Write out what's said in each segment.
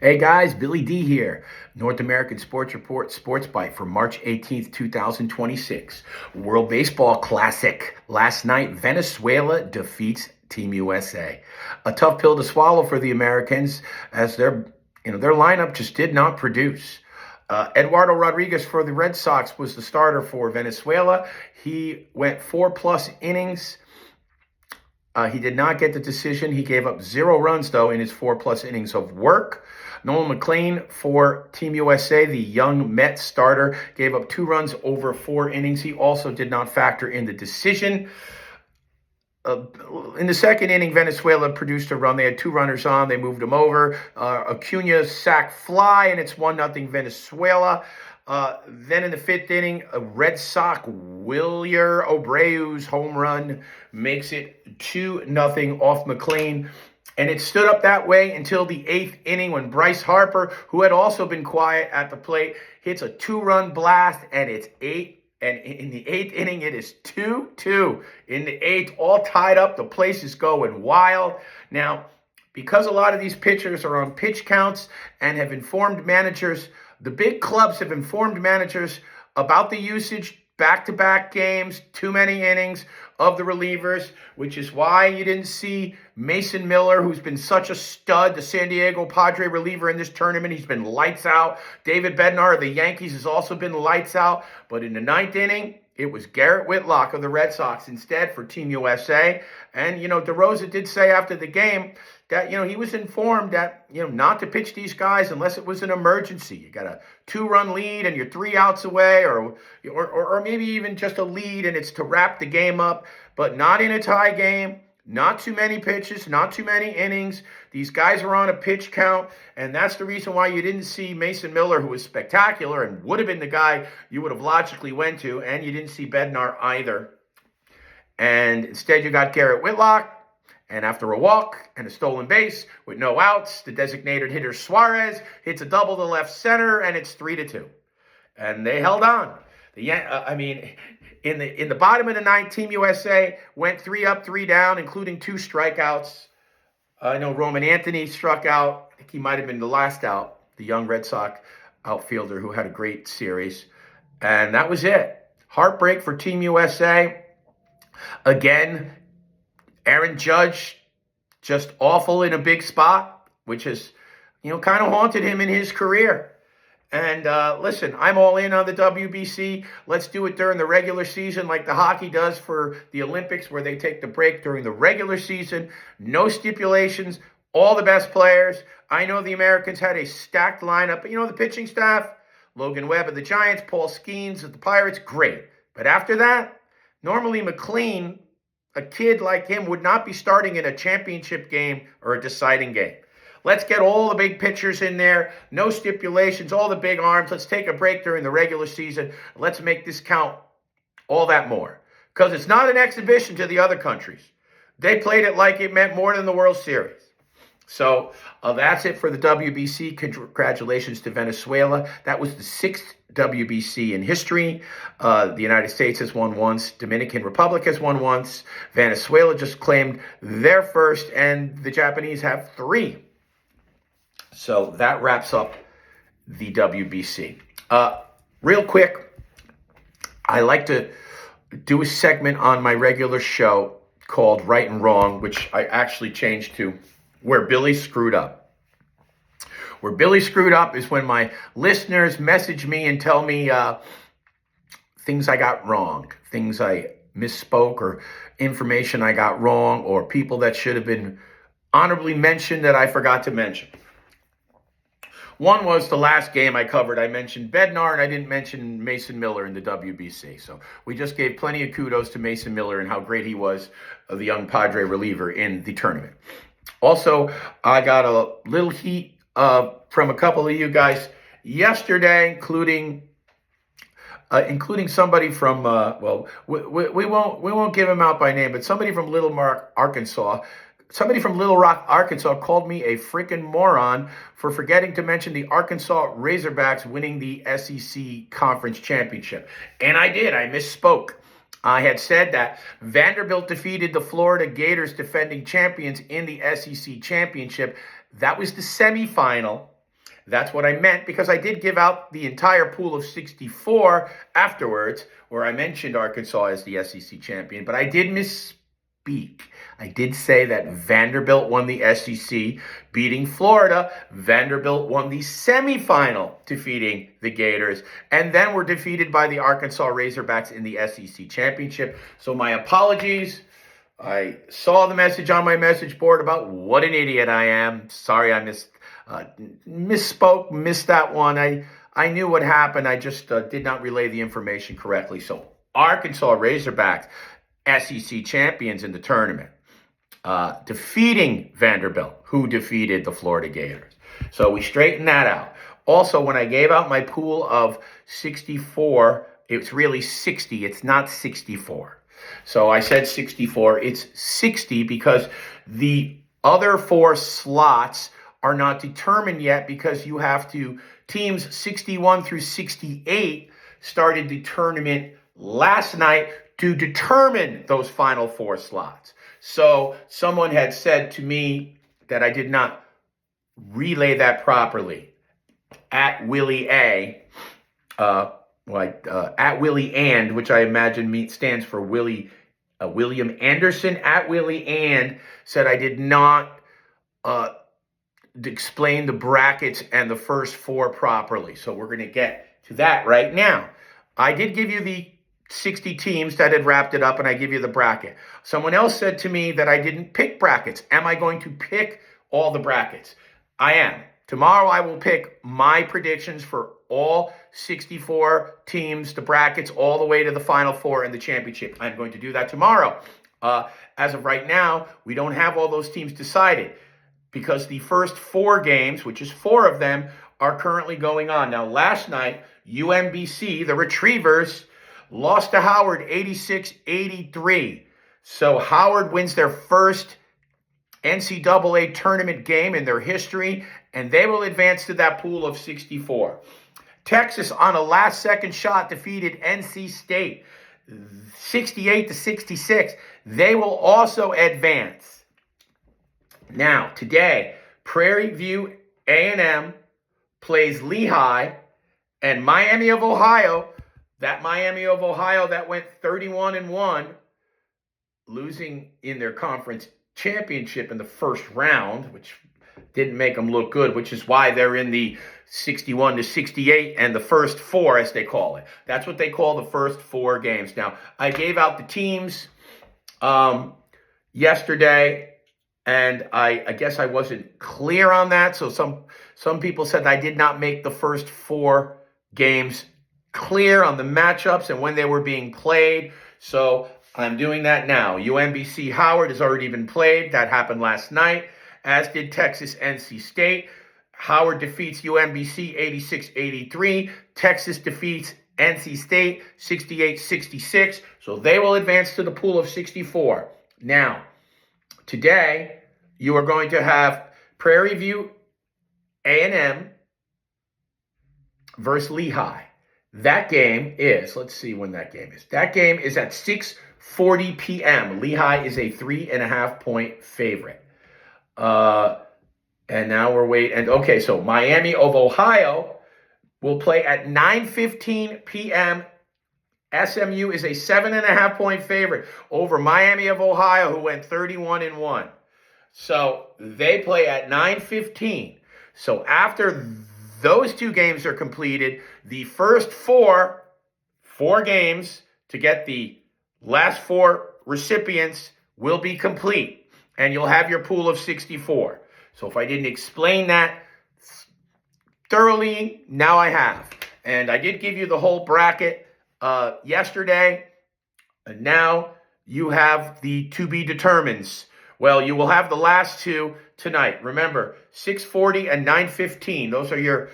Hey guys, Billy D here. North American Sports Report Sports Bite for March 18th, 2026. World Baseball Classic. Last night, Venezuela defeats Team USA. A tough pill to swallow for the Americans as their lineup just did not produce. Eduardo Rodriguez for the Red Sox was the starter for Venezuela. He went 4+ innings. He did not get the decision. He gave up 0 runs, though, in his 4+ innings of work. Nolan McLean for Team USA, the young Mets starter, gave up 2 runs over 4 innings. He also did not factor in the decision. In the second inning, Venezuela produced a run. They had 2 runners on. They moved them over. Acuna sac fly, and it's 1-0 Venezuela. Then in the 5th inning, a Red Sox Wilyer Abreu's home run makes it 2-0 off McLean. And it stood up that way until the 8th inning when Bryce Harper, who had also been quiet at the plate, hits a 2-run blast, and it's 8. And in the 8th inning, it is 2-2. In the 8th, all tied up. The place is going wild. Now, because a lot of these pitchers are on pitch counts and have informed managers, the big clubs have informed managers about the usage, back-to-back games, too many innings of the relievers, which is why you didn't see Mason Miller, who's been such a stud, the San Diego Padre reliever in this tournament. He's been lights out. David Bednar of the Yankees has also been lights out. But in the 9th inning, it was Garrett Whitlock of the Red Sox instead for Team USA. And, DeRosa did say after the game that, he was informed that, not to pitch these guys unless it was an emergency. You got a 2-run lead and you're 3 outs away, or maybe even just a lead and it's to wrap the game up, but not in a tie game. Not too many pitches, not too many innings. These guys are on a pitch count, and that's the reason why you didn't see Mason Miller, who was spectacular and would have been the guy you would have logically went to, and you didn't see Bednar either. And instead you got Garrett Whitlock, and after a walk and a stolen base with no outs, the designated hitter Suarez hits a double to left center, and it's 3-2. And they held on. In the bottom of the 9th, Team USA went 3 up, 3 down, including 2 strikeouts. I know Roman Anthony struck out. I think he might have been the last out, the young Red Sox outfielder who had a great series. And that was it. Heartbreak for Team USA. Again, Aaron Judge, just awful in a big spot, which has, kind of haunted him in his career. And listen, I'm all in on the WBC. Let's do it during the regular season like the hockey does for the Olympics, where they take the break during the regular season. No stipulations, all the best players. I know the Americans had a stacked lineup, but the pitching staff, Logan Webb of the Giants, Paul Skeens of the Pirates, great. But after that, normally McLean, a kid like him, would not be starting in a championship game or a deciding game. Let's get all the big pitchers in there. No stipulations, all the big arms. Let's take a break during the regular season. Let's make this count all that more. Because it's not an exhibition to the other countries. They played it like it meant more than the World Series. So that's it for the WBC. Congratulations to Venezuela. That was the 6th WBC in history. The United States has won once. Dominican Republic has won once. Venezuela just claimed their first, and the Japanese have 3. So that wraps up the WBC. Real quick, I like to do a segment on my regular show called Right and Wrong, which I actually changed to Where Billy Screwed Up. Where Billy Screwed Up is when my listeners message me and tell me things I got wrong, things I misspoke, or information I got wrong, or people that should have been honorably mentioned that I forgot to mention. One was the last game I covered. I mentioned Bednar, and I didn't mention Mason Miller in the WBC. So we just gave plenty of kudos to Mason Miller and how great he was, the young Padre reliever in the tournament. Also, I got a little heat from a couple of you guys yesterday, including somebody from we won't give him out by name, but somebody from Little Rock, Arkansas. Somebody from Little Rock, Arkansas called me a freaking moron for forgetting to mention the Arkansas Razorbacks winning the SEC Conference Championship. And I did. I misspoke. I had said that Vanderbilt defeated the Florida Gators, defending champions, in the SEC Championship. That was the semifinal. That's what I meant, because I did give out the entire pool of 64 afterwards, where I mentioned Arkansas as the SEC champion, but I did misspeak. I did say that Vanderbilt won the SEC, beating Florida. Vanderbilt won the semifinal, defeating the Gators, and then were defeated by the Arkansas Razorbacks in the SEC championship. So my apologies. I saw the message on my message board about what an idiot I am. Sorry I misspoke, missed that one. I knew what happened. I just did not relay the information correctly. So Arkansas Razorbacks, SEC champions in the tournament, defeating Vanderbilt, who defeated the Florida Gators. So we straightened that out. Also, when I gave out my pool of 64, it's really 60. It's not 64. So I said 64. It's 60 because the other 4 slots are not determined yet, because you have to, teams 61 through 68 started the tournament last night to determine those final 4 slots. So someone had said to me that I did not relay that properly. At Willie A, at Willie and, which I imagine stands for William Anderson, at Willie and said I did not explain the brackets and the first 4 properly. So we're going to get to that right now. I did give you the 60 teams that had wrapped it up, and I give you the bracket. Someone else said to me that I didn't pick brackets. Am I going to pick all the brackets? I am. Tomorrow I will pick my predictions for all 64 teams, the brackets, all the way to the Final Four and the championship. I'm going to do that tomorrow. As of right now, we don't have all those teams decided, because the first 4 games, which is 4 of them, are currently going on. Now, last night, UMBC, the Retrievers, lost to Howard 86-83. So Howard wins their first NCAA tournament game in their history, and they will advance to that pool of 64. Texas, on a last-second shot, defeated NC State 68-66. They will also advance. Now, today, Prairie View A&M plays Lehigh, and Miami of Ohio, that Miami of Ohio that went 31-1, losing in their conference championship in the first round, which didn't make them look good, which is why they're in the 61-68 and the first 4, as they call it. That's what they call the first 4 games. Now, I gave out the teams yesterday, and I guess I wasn't clear on that. So some people said I did not make the first 4 games clear on the matchups and when they were being played. So I'm doing that now. UMBC Howard has already been played. That happened last night, as did Texas NC State. Howard defeats UMBC 86-83. Texas defeats NC State 68-66. So they will advance to the pool of 64. Now, today, you are going to have Prairie View A&M versus Lehigh. That game is, let's see when that game is. That game is at 6:40 p.m. Lehigh is a 3.5-point favorite. And now we're waiting. And okay, so Miami of Ohio will play at 9:15 p.m. SMU is a 7.5-point favorite over Miami of Ohio, who went 31-1. So they play at 9:15. So after those 2 games are completed, the first 4 games to get the last 4 recipients will be complete, and you'll have your pool of 64. So if I didn't explain that thoroughly, now I have. And I did give you the whole bracket yesterday, and now you have the to be determines. Well, you will have the last 2 tonight. Remember, 6:40 and 9:15. Those are your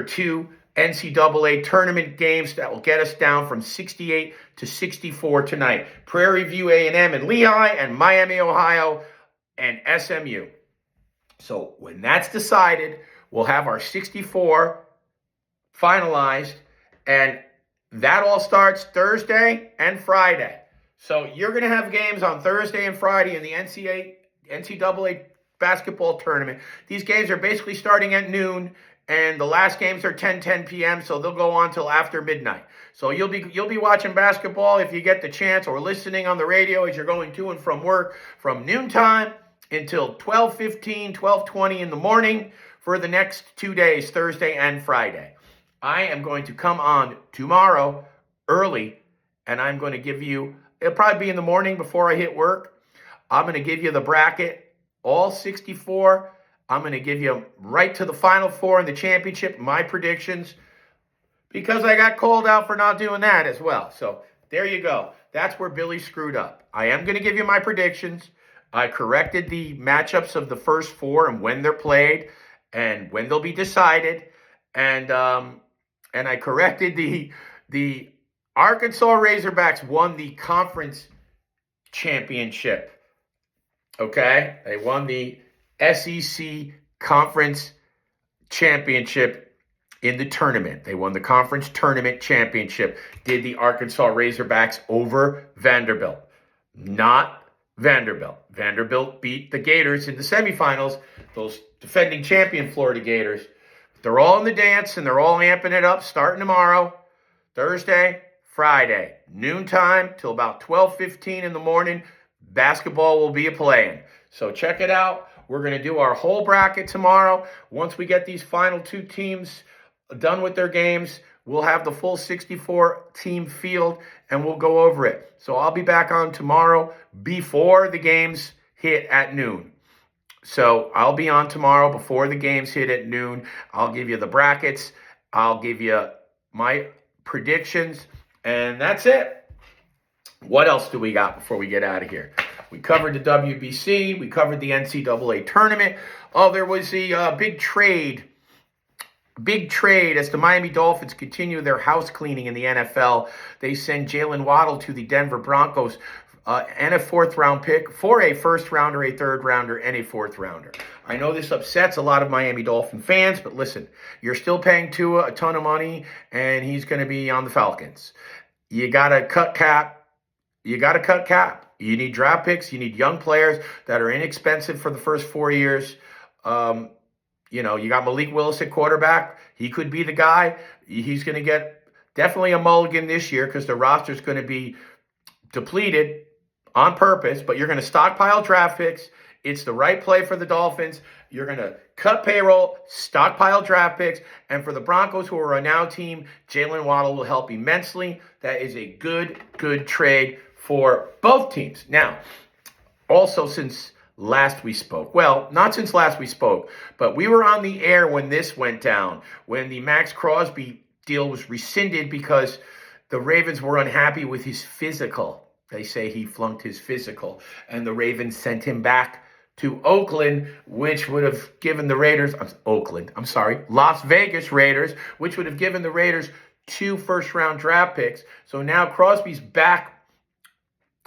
2 NCAA tournament games that will get us down from 68 to 64 tonight. Prairie View A&M and Lehigh, and Miami, Ohio, and SMU. So when that's decided, we'll have our 64 finalized, and that all starts Thursday and Friday. So you're going to have games on Thursday and Friday in the NCAA basketball tournament. These games are basically starting at noon, and the last games are 10 p.m., so they'll go on till after midnight. So you'll be watching basketball if you get the chance, or listening on the radio as you're going to and from work from noontime until 12:15, 12:20 in the morning for the next 2 days, Thursday and Friday. I am going to come on tomorrow early, and I'm going to give you, it'll probably be in the morning before I hit work. I'm going to give you the bracket, all 64. I'm going to give you right to the Final Four in the championship, my predictions, because I got called out for not doing that as well. So there you go. That's where Billy screwed up. I am going to give you my predictions. I corrected the matchups of the first four and when they're played and when they'll be decided. And I corrected the Arkansas Razorbacks won the conference championship. Okay? They won the SEC Conference Championship in the tournament. They won the Conference Tournament Championship. Did the Arkansas Razorbacks over Vanderbilt. Not Vanderbilt. Vanderbilt beat the Gators in the semifinals, those defending champion Florida Gators. They're all in the dance, and they're all amping it up starting tomorrow, Thursday, Friday, noontime till about 12:15 in the morning. Basketball will be a-playing. So check it out. We're going to do our whole bracket tomorrow. Once we get these final two teams done with their games, we'll have the full 64-team field, and we'll go over it. So I'll be back on tomorrow before the games hit at noon. So I'll be on tomorrow before the games hit at noon. I'll give you the brackets. I'll give you my predictions, and that's it. What else do we got before we get out of here? We covered the WBC. We covered the NCAA tournament. Oh, there was a big trade as the Miami Dolphins continue their house cleaning in the NFL. They send Jalen Waddle to the Denver Broncos and a fourth-round pick for a first-rounder, a third-rounder, and a fourth-rounder. I know this upsets a lot of Miami Dolphin fans, but listen, you're still paying Tua a ton of money, and he's going to be on the Falcons. You got to cut cap. You need draft picks. You need young players that are inexpensive for the first 4 years. You got Malik Willis at quarterback. He could be the guy. He's going to get definitely a mulligan this year because the roster's going to be depleted on purpose, but you're going to stockpile draft picks. It's the right play for the Dolphins. You're going to cut payroll, stockpile draft picks, and for the Broncos, who are a now team, Jalen Waddle will help immensely. That is a good trade for both teams. Now, also since last we spoke, well, not since last we spoke, but we were on the air when this went down, when the Max Crosby deal was rescinded because the Ravens were unhappy with his physical. They say he flunked his physical, and the Ravens sent him back to Oakland, which would have given the Raiders, Las Vegas Raiders, which would have given the Raiders 2 first-round draft picks. So now Crosby's back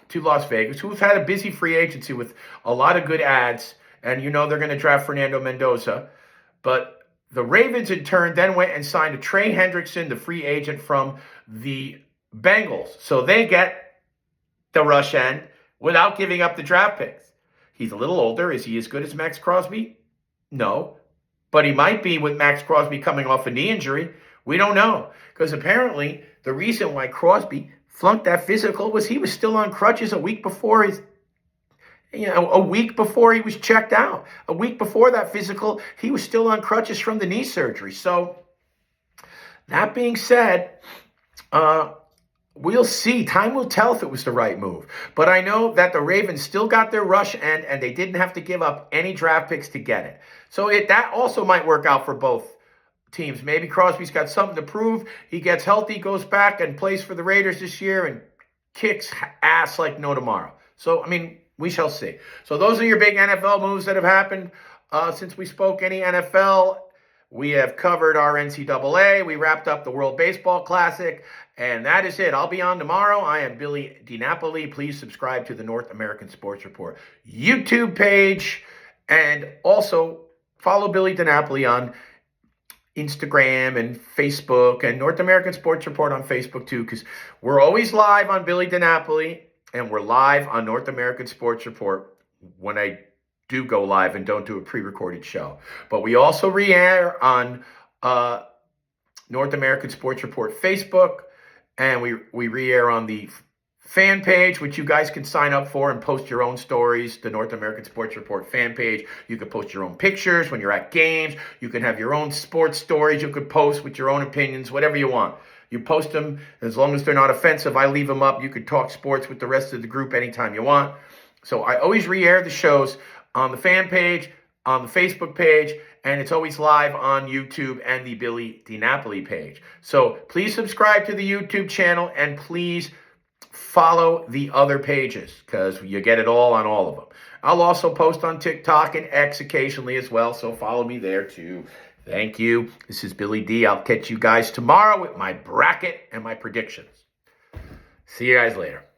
to Las Vegas, who's had a busy free agency with a lot of good ads, and they're going to draft Fernando Mendoza. But the Ravens, in turn, then went and signed a Trey Hendrickson, the free agent from the Bengals. So they get the rush end without giving up the draft picks. He's a little older. Is he as good as Max Crosby? No. But he might be with Max Crosby coming off a knee injury. We don't know. Because apparently the reason why Crosby flunked that physical was he was still on crutches a week before a week before he was checked out. A week before that physical, he was still on crutches from the knee surgery. So that being said, we'll see. Time will tell if it was the right move. But I know that the Ravens still got their rush end, and they didn't have to give up any draft picks to get it. So that also might work out for both teams. Maybe Crosby's got something to prove. He gets healthy, goes back and plays for the Raiders this year and kicks ass like no tomorrow. So, we shall see. So those are your big NFL moves that have happened since we spoke any NFL. We have covered our NCAA. We wrapped up the World Baseball Classic, and that is it. I'll be on tomorrow. I am Billy DiNapoli. Please subscribe to the North American Sports Report YouTube page, and also follow Billy DiNapoli on Instagram and Facebook, and North American Sports Report on Facebook too, because we're always live on Billy DiNapoli, and we're live on North American Sports Report when I do go live and don't do a pre-recorded show. But we also re-air on North American Sports Report Facebook, and we re-air on the fan page, which you guys can sign up for and post your own stories. The North American Sports Report fan page. You can post your own pictures when you're at games. You can have your own sports stories you could post with your own opinions, whatever you want. You post them as long as they're not offensive. I leave them up. You could talk sports with the rest of the group anytime you want. So I always re-air the shows on the fan page, on the Facebook page, and it's always live on YouTube and the Billy DiNapoli page. So please subscribe to the YouTube channel, and please follow the other pages because you get it all on all of them. I'll also post on TikTok and X occasionally as well, so follow me there too. Thank you. This is Billy D. I'll catch you guys tomorrow with my bracket and my predictions. See you guys later.